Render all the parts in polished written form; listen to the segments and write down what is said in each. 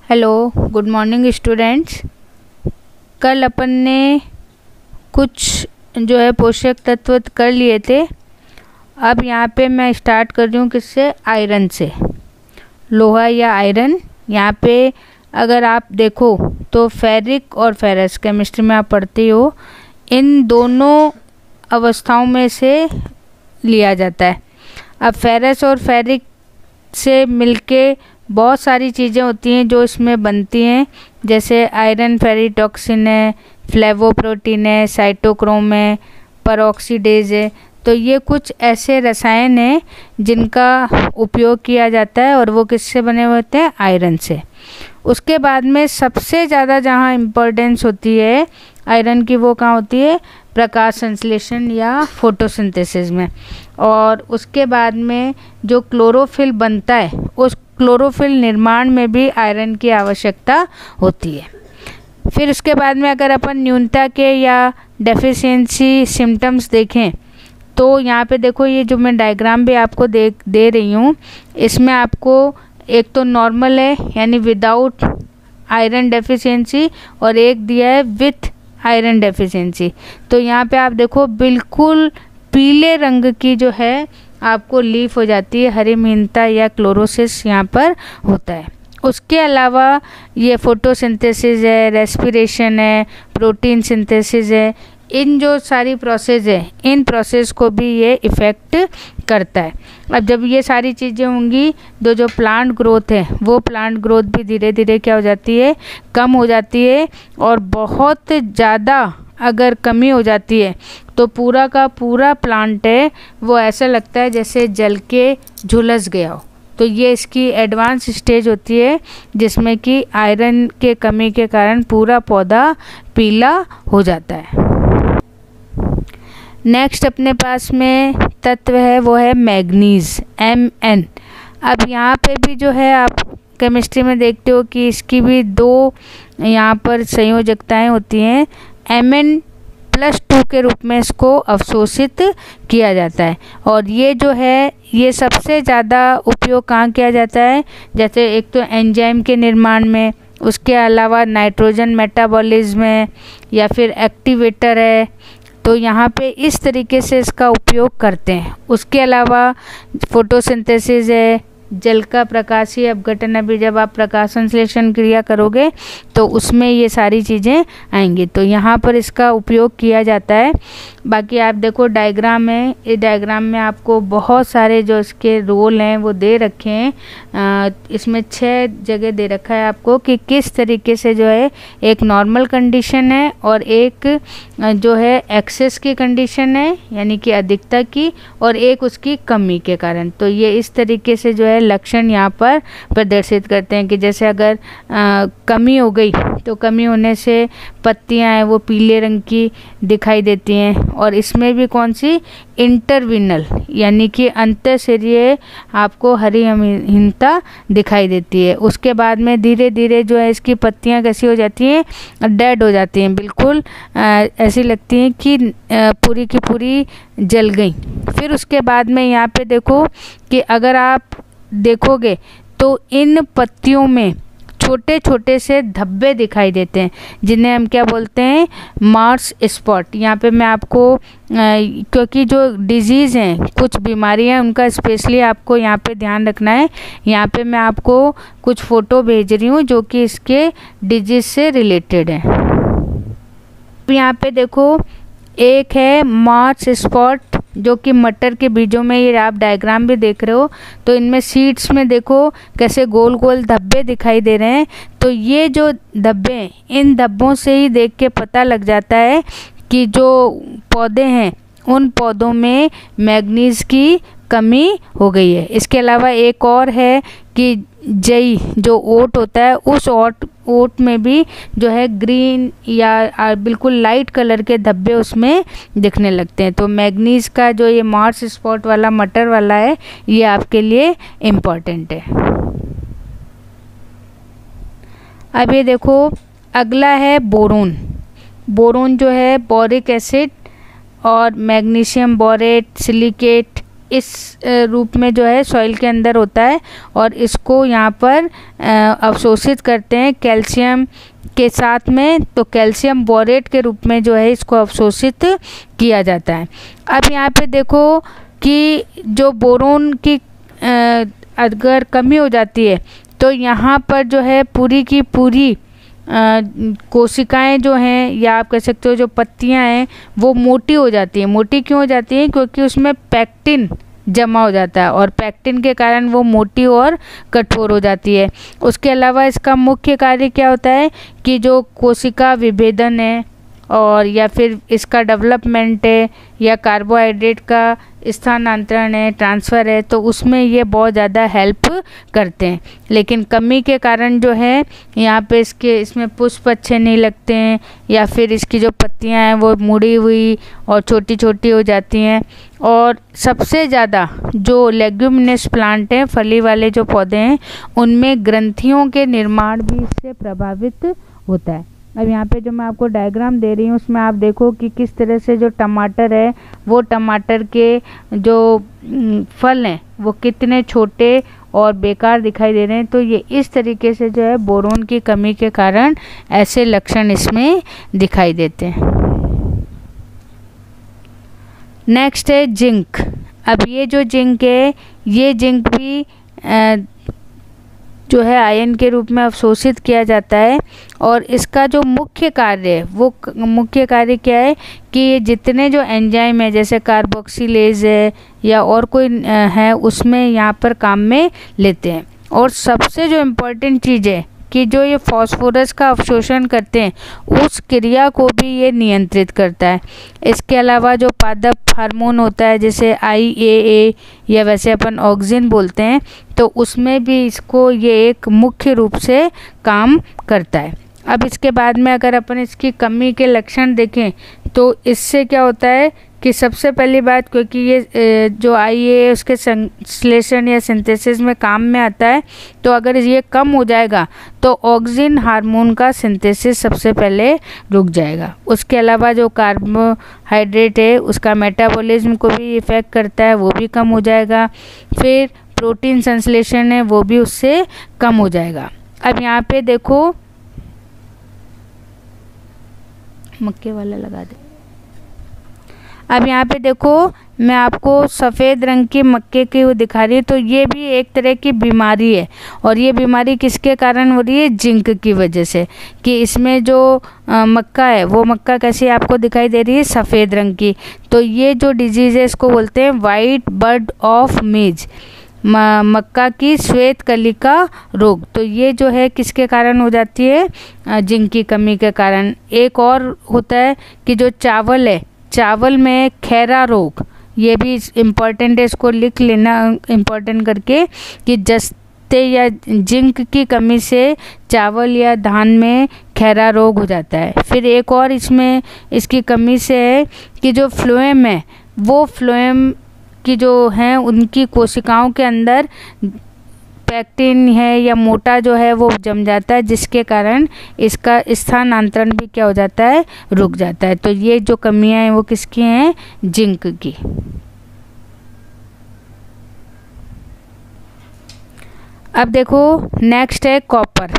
Hello, good morning students. कल अपन ने कुछ जो है पोषक तत्व कर लिए थे। अब यहाँ पे मैं स्टार्ट कर रही हूँ किससे? आयरन से। लोहा या आयरन, यहाँ पे अगर आप देखो तो फेरिक और फेरस केमिस्ट्री में आप पढ़ते हो, इन दोनों अवस्थाओं में से लिया जाता है। अब फेरस और फेरिक से मिलके बहुत सारी चीज़ें होती हैं जो इसमें बनती हैं, जैसे आयरन फेरिटॉक्सिन है, फ्लेवोप्रोटीन है, साइटोक्रोम है, परऑक्सीडेज है। तो ये कुछ ऐसे रसायन हैं जिनका उपयोग किया जाता है और वो किससे बने हुए होते हैं? आयरन से। उसके बाद में सबसे ज़्यादा जहाँ इम्पोर्टेंस होती है आयरन की, वो कहाँ होती है? प्रकाश संश्लेषण या फोटोसिंथेसिस में। और उसके बाद में जो क्लोरोफिल बनता है, उस क्लोरोफिल निर्माण में भी आयरन की आवश्यकता होती है। फिर उसके बाद में अगर अपन न्यूनता के या डेफिशिएंसी सिम्टम्स देखें तो यहाँ पे देखो, ये जो मैं डायग्राम भी आपको दे रही हूँ, इसमें आपको एक तो नॉर्मल है यानी विदाउट आयरन डेफिशिएंसी, और एक दिया है विथ आयरन डेफिशिएंसी। तो यहाँ पे आप देखो बिल्कुल पीले रंग की जो है आपको लीफ हो जाती है, हरिमहीनता या क्लोरोसिस यहाँ पर होता है। उसके अलावा ये फोटोसिंथेसिस है, रेस्पिरेशन है, प्रोटीन सिंथेसिस है, इन जो सारी प्रोसेस है, इन प्रोसेस को भी ये इफ़ेक्ट करता है। अब जब ये सारी चीज़ें होंगी तो जो प्लांट ग्रोथ है, वो प्लांट ग्रोथ भी धीरे धीरे क्या हो जाती है? कम हो जाती है। और बहुत ज़्यादा अगर कमी हो जाती है तो पूरा का पूरा प्लांट है वो ऐसा लगता है जैसे जल के झुलस गया हो। तो ये इसकी एडवांस स्टेज होती है जिसमें कि आयरन के कमी के कारण पूरा पौधा पीला हो जाता है। नेक्स्ट अपने पास में तत्व है वो है मैग्नीज, Mn। अब यहाँ पे भी जो है आप केमिस्ट्री में देखते हो कि इसकी भी दो यहाँ पर संयोजकताएं होती हैं। Mn+2 के रूप में इसको अवशोषित किया जाता है। और ये जो है ये सबसे ज़्यादा उपयोग कहाँ किया जाता है? जैसे एक तो एंजाइम के निर्माण में, उसके अलावा नाइट्रोजन मेटाबॉलिज्म में, या फिर एक्टिवेटर है। तो यहाँ पे इस तरीके से इसका उपयोग करते हैं। उसके अलावा फोटोसिंथेसिस है, जल का प्रकाशीय अपघटन। अभी जब आप प्रकाश संश्लेषण क्रिया करोगे तो उसमें ये सारी चीज़ें आएंगी, तो यहाँ पर इसका उपयोग किया जाता है। बाकी आप देखो डायग्राम है, इस डायग्राम में आपको बहुत सारे जो इसके रोल हैं वो दे रखे हैं। इसमें 6 जगह दे रखा है आपको कि किस तरीके से जो है एक नॉर्मल कंडीशन है और एक जो है एक्सेस की कंडीशन है यानी कि अधिकता की, और एक उसकी कमी के कारण। तो ये इस तरीके से जो है लक्षण यहाँ पर प्रदर्शित करते हैं कि जैसे अगर कमी हो गई तो कमी होने से पत्तियां हैं वो पीले रंग की दिखाई देती हैं। और इसमें भी कौन सी? इंटरविनल यानी कि अंतःशरीय आपको हरिहीनता दिखाई देती है। उसके बाद में धीरे धीरे जो है इसकी पत्तियां कैसी हो जाती हैं? डेड हो जाती हैं, बिल्कुल ऐसी लगती हैं कि पूरी की पूरी जल गई। फिर उसके बाद में यहाँ पे देखो कि अगर आप देखोगे तो इन पत्तियों में छोटे छोटे से धब्बे दिखाई देते हैं जिन्हें हम क्या बोलते हैं? Mars spot. यहाँ पे मैं आपको क्योंकि जो डिजीज़ हैं, कुछ बीमारियां, उनका स्पेशली आपको यहाँ पे ध्यान रखना है। यहाँ पे मैं आपको कुछ फ़ोटो भेज रही हूँ जो कि इसके डिजीज़ से रिलेटेड है। यहाँ पे देखो एक है मार्स स्पॉट जो कि मटर के बीजों में, ये आप डायग्राम भी देख रहे हो, तो इनमें सीड्स में देखो कैसे गोल गोल धब्बे दिखाई दे रहे हैं। तो ये जो धब्बे, इन धब्बों से ही देख के पता लग जाता है कि जो पौधे हैं उन पौधों में मैग्नीज की कमी हो गई है। इसके अलावा एक और है कि जई जो ओट होता है, उस ओट में भी जो है ग्रीन या बिल्कुल लाइट कलर के धब्बे उसमें दिखने लगते हैं। तो मैग्नीज का जो ये मार्स स्पॉट वाला मटर वाला है, ये आपके लिए इम्पॉर्टेंट है। अब ये देखो अगला है बोरोन। बोरोन जो है बोरिक एसिड और मैग्नीशियम बोरेट, सिलिकेट, इस रूप में जो है सॉइल के अंदर होता है और इसको यहाँ पर अवशोषित करते हैं कैल्शियम के साथ में, तो कैल्शियम बोरेट के रूप में जो है इसको अवशोषित किया जाता है। अब यहाँ पे देखो कि जो बोरोन की अगर कमी हो जाती है तो यहाँ पर जो है पूरी की पूरी कोशिकाएं जो हैं, या आप कह सकते हो जो पत्तियां हैं, वो मोटी हो जाती हैं। मोटी क्यों हो जाती हैं? क्योंकि उसमें पैक्टिन जमा हो जाता है और पैक्टिन के कारण वो मोटी और कठोर हो जाती है। उसके अलावा इसका मुख्य कार्य क्या होता है कि जो कोशिका विभेदन है और या फिर इसका डेवलपमेंट है या कार्बोहाइड्रेट का स्थानांतरण है, ट्रांसफ़र है, तो उसमें ये बहुत ज़्यादा हेल्प करते हैं। लेकिन कमी के कारण जो है यहाँ पे इसमें पुष्प अच्छे नहीं लगते हैं, या फिर इसकी जो पत्तियाँ हैं वो मुड़ी हुई और छोटी छोटी हो जाती हैं। और सबसे ज़्यादा जो लेग्यूमिनस प्लांट हैं, फली वाले जो पौधे हैं, उनमें ग्रंथियों के निर्माण भी इससे प्रभावित होता है। अब यहाँ पे जो मैं आपको डायग्राम दे रही हूँ उसमें आप देखो कि किस तरह से जो टमाटर है, वो टमाटर के जो फल हैं वो कितने छोटे और बेकार दिखाई दे रहे हैं। तो ये इस तरीके से जो है बोरोन की कमी के कारण ऐसे लक्षण इसमें दिखाई देते हैं। नेक्स्ट है जिंक। अब ये जो जिंक है, ये जिंक भी जो है आयन के रूप में अवशोषित किया जाता है। और इसका जो मुख्य कार्य है, वो मुख्य कार्य क्या है कि ये जितने जो एंजाइम है, जैसे कार्बोक्सिलेज है या और कोई है, उसमें यहाँ पर काम में लेते हैं। और सबसे जो इम्पोर्टेंट चीज़ है कि जो ये फास्फोरस का अवशोषण करते हैं, उस क्रिया को भी ये नियंत्रित करता है। इसके अलावा जो पादप हार्मोन होता है, जैसे IAA या वैसे अपन ऑक्सिन बोलते हैं, तो उसमें भी इसको ये एक मुख्य रूप से काम करता है। अब इसके बाद में अगर अपन इसकी कमी के लक्षण देखें तो इससे क्या होता है कि सबसे पहली बात, क्योंकि ये जो IAA उसके संश्लेषण या सिंथेसिस में काम में आता है, तो अगर ये कम हो जाएगा तो ऑक्सिन हार्मोन का सिंथेसिस सबसे पहले रुक जाएगा। उसके अलावा जो कार्बोहाइड्रेट है उसका मेटाबॉलिज्म को भी इफ़ेक्ट करता है, वो भी कम हो जाएगा। फिर प्रोटीन संश्लेषण है वो भी उससे कम हो जाएगा। अब यहाँ पे देखो, मक्के वाला लगा दे। अब यहाँ पे देखो मैं आपको सफ़ेद रंग की मक्के की वो दिखा रही हूँ, तो ये भी एक तरह की बीमारी है। और ये बीमारी किसके कारण हो रही है? जिंक की वजह से। कि इसमें जो मक्का है, वो मक्का कैसी आपको दिखाई दे रही है? सफ़ेद रंग की। तो ये जो डिजीज़ है इसको बोलते हैं वाइट बड ऑफ मेज, मक्का की श्वेत कलिका रोग। तो ये जो है किसके कारण हो जाती है? जिंक की कमी के कारण। एक और होता है कि जो चावल है, चावल में खैरा रोग, ये भी इम्पॉर्टेंट है, इसको लिख लेना इम्पॉर्टेंट करके, कि जस्ते या जिंक की कमी से चावल या धान में खैरा रोग हो जाता है। फिर एक और इसमें इसकी कमी से है कि जो फ्लोएम है, वो फ्लोएम की जो हैं उनकी कोशिकाओं के अंदर पैक्टिन है या मोटा जो है वो जम जाता है, जिसके कारण इसका स्थानांतरण भी क्या हो जाता है? रुक जाता है। तो ये जो कमियां हैं वो किसकी हैं? जिंक की। अब देखो नेक्स्ट है कॉपर।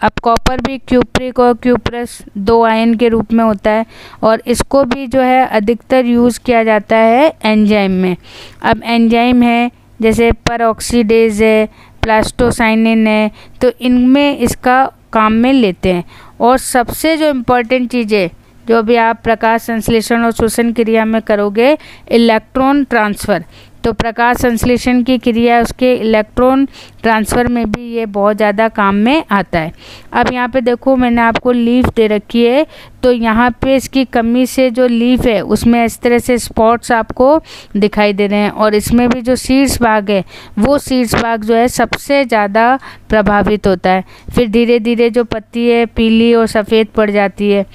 अब कॉपर भी क्यूप्रिक और क्यूप्रस दो आयन के रूप में होता है और इसको भी जो है अधिकतर यूज़ किया जाता है एंजाइम में। अब एंजाइम है जैसे परऑक्सीडेज है, प्लास्टोसाइनिन है, तो इनमें इसका काम में लेते हैं। और सबसे जो इम्पोर्टेंट चीज़ है जो भी आप प्रकाश संश्लेषण और श्वसन क्रिया में करोगे, इलेक्ट्रॉन ट्रांसफ़र। तो प्रकाश संश्लेषण की क्रिया उसके इलेक्ट्रॉन ट्रांसफ़र में भी ये बहुत ज़्यादा काम में आता है। अब यहाँ पे देखो मैंने आपको लीफ दे रखी है, तो यहाँ पे इसकी कमी से जो लीफ है उसमें इस तरह से स्पॉट्स आपको दिखाई दे रहे हैं। और इसमें भी जो शीर्ष भाग है, वो शीर्ष भाग जो है सबसे ज़्यादा प्रभावित होता है। फिर धीरे धीरे जो पत्ती है पीली और सफ़ेद पड़ जाती है।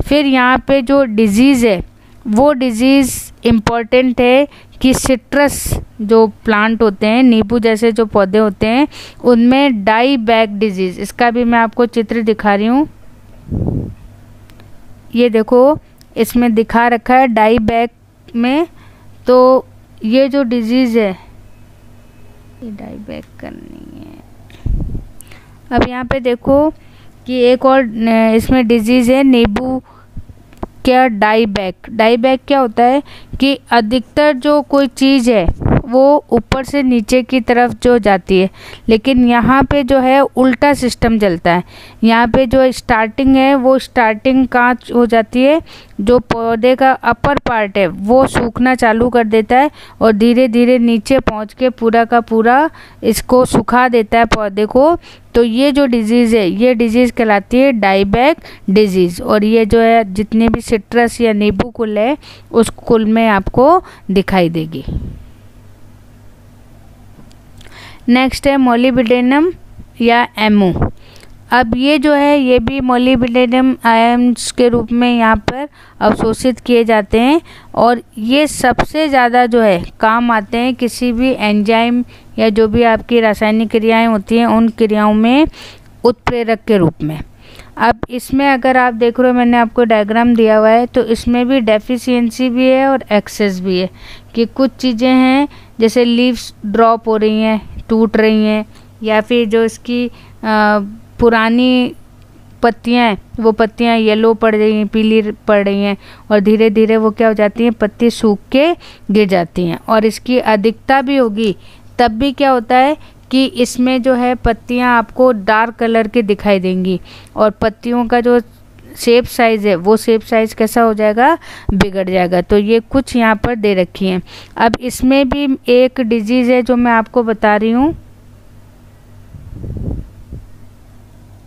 फिर यहाँ पे जो डिजीज़ है, वो डिजीज़ इम्पॉर्टेंट है कि सिट्रस जो प्लांट होते हैं, नींबू जैसे जो पौधे होते हैं, उनमें डाई बैक डिजीज़, इसका भी मैं आपको चित्र दिखा रही हूँ। ये देखो इसमें दिखा रखा है डाई बैक में। तो ये जो डिजीज़ है, ये डाई बैक करनी है। अब यहाँ पे देखो कि एक और इसमें डिजीज़ है नींबू क्या डाई बैक। डाई बैक क्या होता है कि अधिकतर जो कोई चीज़ है वो ऊपर से नीचे की तरफ जो जाती है, लेकिन यहाँ पे जो है उल्टा सिस्टम चलता है। यहाँ पे जो स्टार्टिंग है वो स्टार्टिंग कहाँ हो जाती है, जो पौधे का अपर पार्ट है वो सूखना चालू कर देता है और धीरे धीरे नीचे पहुँच के पूरा का पूरा इसको सुखा देता है पौधे को। तो ये जो डिजीज़ है ये डिजीज़ कहलाती है डाई बैक डिजीज़। और ये जो है जितने भी सिट्रस या नींबू कुल है उस कुल में आपको दिखाई देगी। नेक्स्ट है मोलिबेडेनम या एमो। अब ये जो है ये भी मोलिबेडेनम आयन्स के रूप में यहाँ पर अवशोषित किए जाते हैं और ये सबसे ज़्यादा जो है काम आते हैं किसी भी एंजाइम या जो भी आपकी रासायनिक क्रियाएं होती हैं उन क्रियाओं में उत्प्रेरक के रूप में। अब इसमें अगर आप देख रहे हो मैंने आपको डायग्राम दिया हुआ है, तो इसमें भी डेफिशिएंसी भी है और एक्सेस भी है कि कुछ चीज़ें हैं जैसे लीव्स ड्रॉप हो रही हैं, टूट रही हैं, या फिर जो इसकी पुरानी पत्तियां हैं वो पत्तियां येलो पड़ रही हैं, पीली पड़ रही हैं और धीरे धीरे वो क्या हो जाती हैं, पत्ती सूख के गिर जाती हैं। और इसकी अधिकता भी होगी तब भी क्या होता है कि इसमें जो है पत्तियां आपको डार्क कलर की दिखाई देंगी और पत्तियों का जो शेप साइज़ है वो शेप साइज़ कैसा हो जाएगा, बिगड़ जाएगा। तो ये कुछ यहाँ पर दे रखी हैं। अब इसमें भी एक डिजीज़ है जो मैं आपको बता रही हूँ।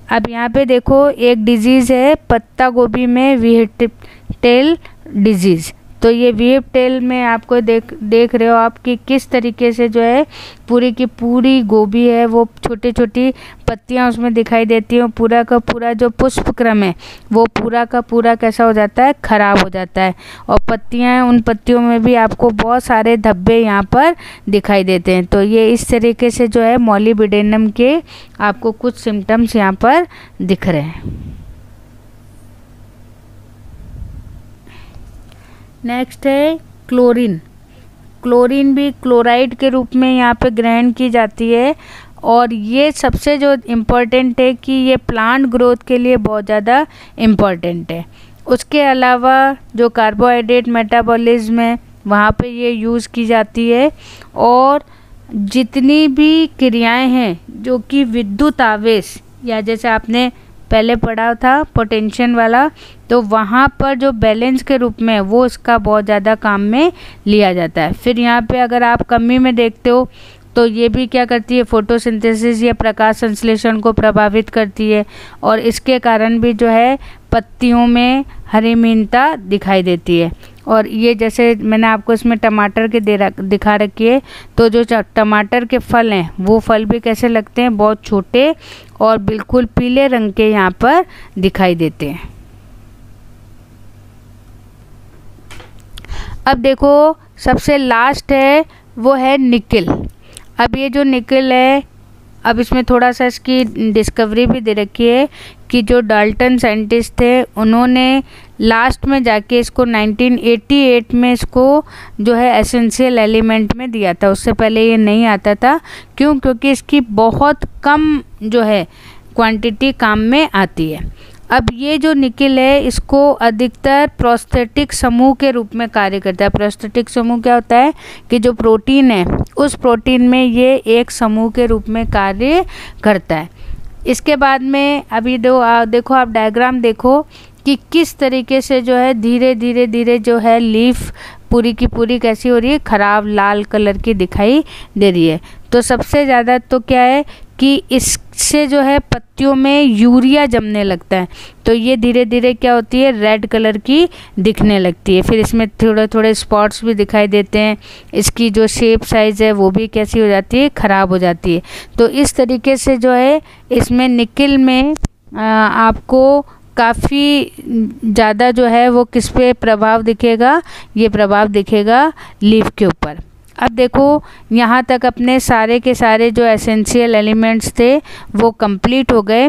अब यहाँ पे देखो एक डिजीज़ है पत्ता गोभी में व्हीटटेल डिजीज़। तो ये व्हीटटेल में आपको देख रहे हो आप कि किस तरीके से जो है पूरी की पूरी गोभी है वो छोटी छोटी पत्तियां उसमें दिखाई देती हैं। पूरा का पूरा जो पुष्प क्रम है वो पूरा का पूरा कैसा हो जाता है, ख़राब हो जाता है। और पत्तियां, उन पत्तियों में भी आपको बहुत सारे धब्बे यहाँ पर दिखाई देते हैं। तो ये इस तरीके से जो है मोलिबेडेनम के आपको कुछ सिम्टम्स यहाँ पर दिख रहे हैं। नेक्स्ट है क्लोरीन। क्लोरीन भी क्लोराइड के रूप में यहाँ पे ग्रहण की जाती है और ये सबसे जो इम्पोर्टेंट है कि ये प्लांट ग्रोथ के लिए बहुत ज़्यादा इम्पोर्टेंट है। उसके अलावा जो कार्बोहाइड्रेट मेटाबॉलिज्म है वहाँ पे ये यूज़ की जाती है। और जितनी भी क्रियाएं हैं जो कि विद्युत आवेश या जैसे आपने पहले पढ़ा था पोटेंशियल वाला, तो वहाँ पर जो बैलेंस के रूप में वो इसका बहुत ज़्यादा काम में लिया जाता है। फिर यहाँ पे अगर आप कमी में देखते हो तो ये भी क्या करती है, फोटोसिंथेसिस या प्रकाश संश्लेषण को प्रभावित करती है और इसके कारण भी जो है पत्तियों में हरिमीनता दिखाई देती है। और ये जैसे मैंने आपको इसमें टमाटर के दिखा रखी है, तो जो टमाटर के फल हैं वो फल भी कैसे लगते हैं, बहुत छोटे और बिल्कुल पीले रंग के यहाँ पर दिखाई देते हैं। अब देखो सबसे लास्ट है वो है निकिल। अब ये जो निकिल है, अब इसमें थोड़ा सा इसकी डिस्कवरी भी दे रखी है कि जो डाल्टन साइंटिस्ट थे उन्होंने लास्ट में जाके इसको 1988 में इसको जो है एसेंशियल एलिमेंट में दिया था। उससे पहले ये नहीं आता था। क्यों? क्योंकि इसकी बहुत कम जो है क्वांटिटी काम में आती है। अब ये जो निकिल है इसको अधिकतर प्रोस्थेटिक समूह के रूप में कार्य करता है। प्रोस्थेटिक समूह क्या होता है कि जो प्रोटीन है उस प्रोटीन में ये एक समूह के रूप में कार्य करता है। इसके बाद में अभी देखो आप डायग्राम देखो कि किस तरीके से जो है धीरे धीरे जो है लीफ पूरी की पूरी कैसी हो रही है, खराब लाल कलर की दिखाई दे रही है। तो सबसे ज़्यादा तो क्या है कि इससे जो है पत्तियों में यूरिया जमने लगता है, तो ये धीरे धीरे क्या होती है, रेड कलर की दिखने लगती है। फिर इसमें थोड़े थोड़े स्पॉट्स भी दिखाई देते हैं। इसकी जो शेप साइज़ है वो भी कैसी हो जाती है, ख़राब हो जाती है। तो इस तरीके से जो है इसमें निकिल में आपको काफ़ी ज़्यादा जो है वो किस पे प्रभाव दिखेगा, ये प्रभाव दिखेगा लीफ के ऊपर। अब देखो यहाँ तक अपने सारे के सारे जो एसेंशियल एलिमेंट्स थे वो कंप्लीट हो गए।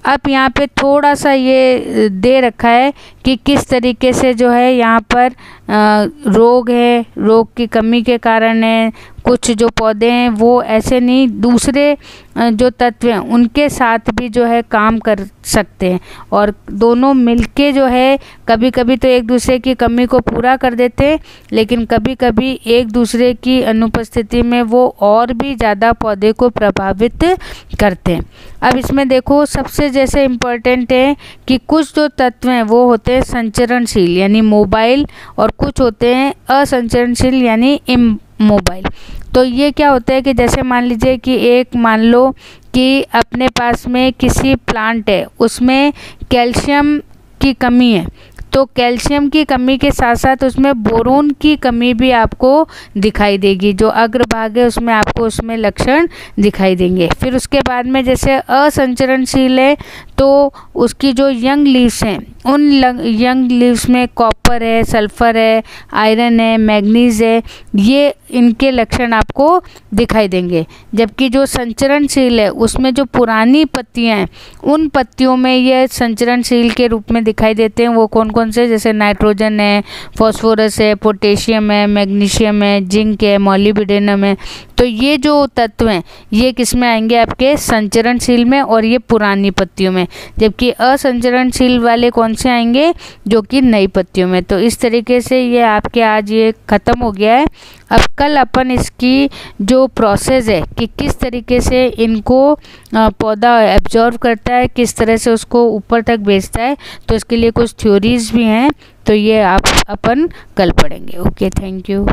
अब यहाँ पे थोड़ा सा ये दे रखा है कि किस तरीके से जो है यहाँ पर रोग है, रोग की कमी के कारण है। कुछ जो पौधे हैं वो ऐसे नहीं, दूसरे जो तत्व हैं उनके साथ भी जो है काम कर सकते हैं, और दोनों मिलके जो है कभी कभी तो एक दूसरे की कमी को पूरा कर देते हैं, लेकिन कभी कभी एक दूसरे की अनुपस्थिति में वो और भी ज़्यादा पौधे को प्रभावित करते हैं। अब इसमें देखो, सबसे जैसे इम्पोर्टेंट है कि कुछ जो तत्व हैं वो होते हैं संचरणशील यानी मोबाइल, और कुछ होते हैं असंचरणशील यानी इमोबाइल। तो ये क्या होता है कि जैसे मान लीजिए कि मान लो कि अपने पास में किसी प्लांट है, उसमें कैल्शियम की कमी है, तो कैल्शियम की कमी के साथ साथ उसमें बोरोन की कमी भी आपको दिखाई देगी। जो अग्रभाग है उसमें आपको उसमें लक्षण दिखाई देंगे। फिर उसके बाद में जैसे असंचरणशील है तो उसकी जो यंग लीव्स हैं उन यंग लीव्स में कॉपर है, सल्फर है, आयरन है, मैग्नीज है, ये इनके लक्षण आपको दिखाई देंगे। जबकि जो संचरणशील है उसमें जो पुरानी पत्तियां हैं उन पत्तियों में ये संचरणशील के रूप में दिखाई देते हैं। वो कौन कौन से, जैसे नाइट्रोजन है, फॉस्फोरस है, पोटेशियम है, मैग्नीशियम है, जिंक है, मॉलिब्डेनम है। तो ये जो तत्व हैं ये किस में आएंगे, आपके संचरणशील में, और ये पुरानी पत्तियों में। जबकि असंचरणशील वाले कौन से आएंगे, जो कि नई पत्तियों में। तो इस तरीके से ये आपके आज ये ख़त्म हो गया है। अब कल अपन इसकी जो प्रोसेस है कि किस तरीके से इनको पौधा एब्जॉर्व करता है, किस तरह से उसको ऊपर तक भेजता है, तो इसके लिए कुछ थ्योरीज भी हैं, तो ये आप अपन कल पढ़ेंगे। Okay, thank you.